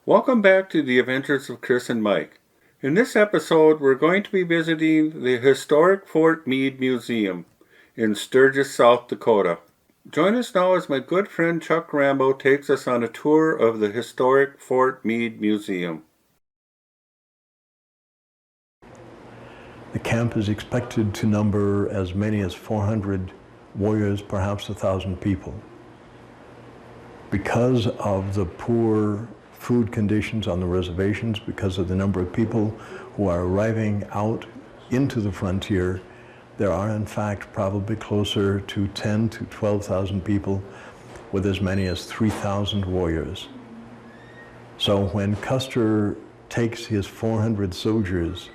Welcome back to the Adventures of Chris and Mike. In this episode, we're going to be visiting the historic Fort Meade Museum in Sturgis, South Dakota. Join us now as my good friend Chuck Rambo takes us on a tour of the historic Fort Meade Museum. The camp is expected to number as many as 400 warriors, perhaps 1,000 people. Because of the poor food conditions on the reservations, because of the number of people who are arriving out into the frontier, there are in fact probably closer to 10 to 12,000 people with as many as 3,000 warriors. So when Custer takes his 400 soldiers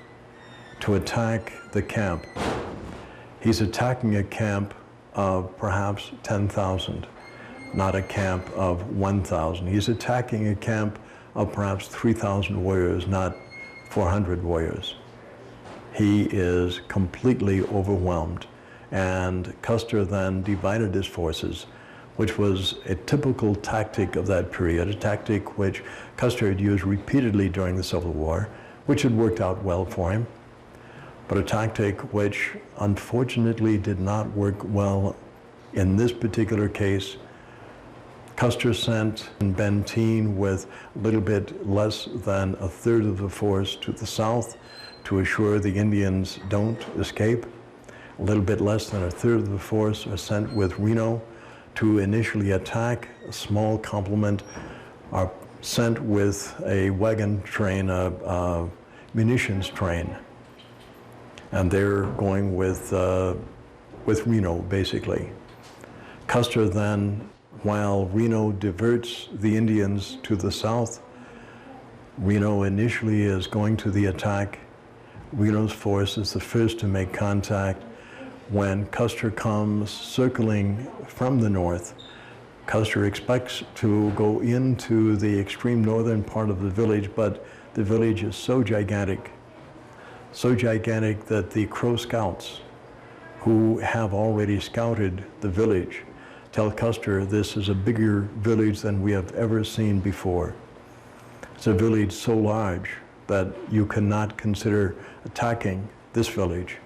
to attack the camp, he's attacking a camp of perhaps 10,000. Not a camp of 1,000. He's attacking a camp of perhaps 3,000 warriors, not 400 warriors. He is completely overwhelmed. And Custer then divided his forces, which was a typical tactic of that period, a tactic which Custer had used repeatedly during the Civil War, which had worked out well for him, but a tactic which unfortunately did not work well in this particular case. Custer sent Benteen with a little bit less than a third of the force to the south to assure the Indians don't escape. A little bit less than a third of the force are sent with Reno to initially attack. A small complement are sent with a wagon train, a munitions train. And they're going with Reno, basically. Custer then, while Reno diverts the Indians to the south, Reno initially is going to the attack. Reno's force is the first to make contact. When Custer comes circling from the north, Custer expects to go into the extreme northern part of the village, but the village is so gigantic that the Crow Scouts, who have already scouted the village, tell Custer this is a bigger village than we have ever seen before. It's a village so large that you cannot consider attacking this village.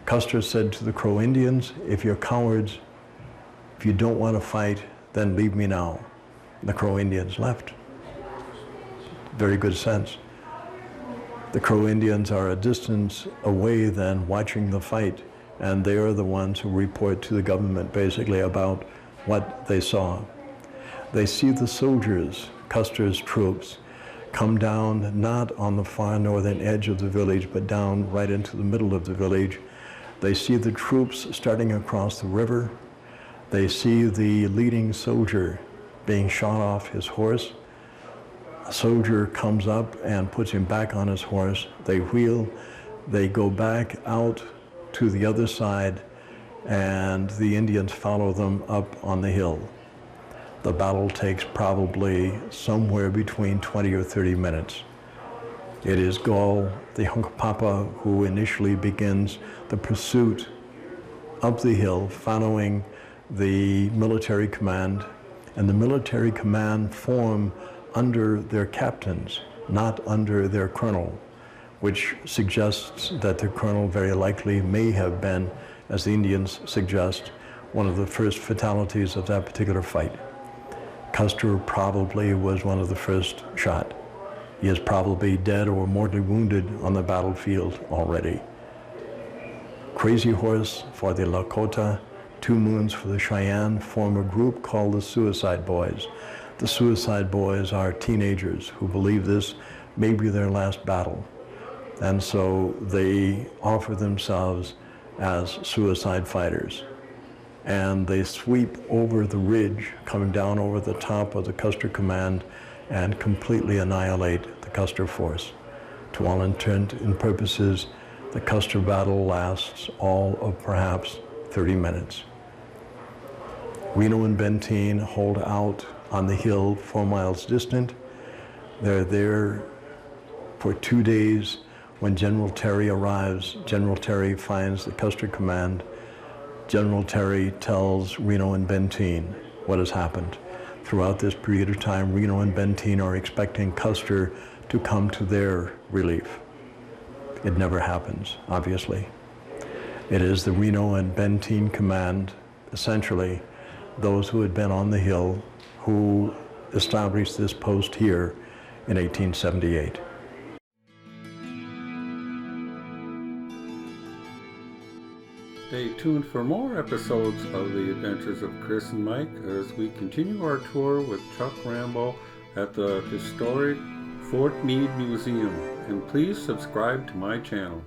Custer said to the Crow Indians, if you're cowards, if you don't want to fight, then leave me now. And the Crow Indians left. Very good sense. The Crow Indians are a distance away then watching the fight, and they are the ones who report to the government basically about what they saw. They see the soldiers, Custer's troops, come down not on the far northern edge of the village, but down right into the middle of the village. They see the troops starting across the river. They see the leading soldier being shot off his horse. A soldier comes up and puts him back on his horse. They wheel, they go back out to the other side, and the Indians follow them up on the hill. The battle takes probably somewhere between 20 or 30 minutes. It is Gall, the Hunkapapa, who initially begins the pursuit up the hill, following the military command, and the military command form under their captains, not under their colonel, which suggests that the colonel very likely may have been, as the Indians suggest, one of the first fatalities of that particular fight. Custer probably was one of the first shot. He is probably dead or mortally wounded on the battlefield already. Crazy Horse for the Lakota, Two Moons for the Cheyenne form a group called the Suicide Boys. The Suicide Boys are teenagers who believe this may be their last battle. And so they offer themselves as suicide fighters. And they sweep over the ridge, coming down over the top of the Custer command, and completely annihilate the Custer force. To all intent and purposes, the Custer battle lasts all of perhaps 30 minutes. Reno and Benteen hold out on the hill 4 miles distant. They're there for 2 days. When General Terry arrives, General Terry finds the Custer command. General Terry tells Reno and Benteen what has happened. throughout this period of time, Reno and Benteen are expecting Custer to come to their relief. It never happens, obviously. It is the Reno and Benteen Command, essentially those who had been on the hill, who established this post here in 1878. Stay tuned for more episodes of The Adventures of Chris and Mike as we continue our tour with Chuck Rambo at the historic Fort Meade Museum. And please subscribe to my channel.